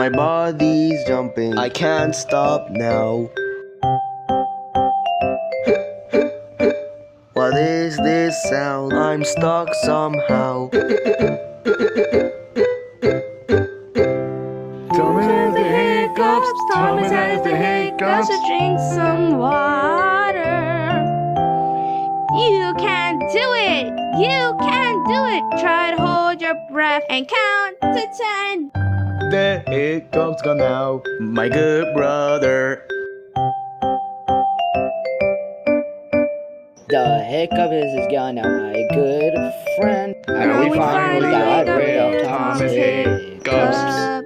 My body's jumping, I can't stop now. What is this sound? I'm stuck somehow. Thomas has the hiccups. Thomas has the hiccups. Gotta drink some water. You can do it. You can do it. Try to hold your breath and count to 10. The hiccups gone now. My good brother. The hiccup is gone now, my good friend. Now we finally got rid of Thomas Thomas Hiccups.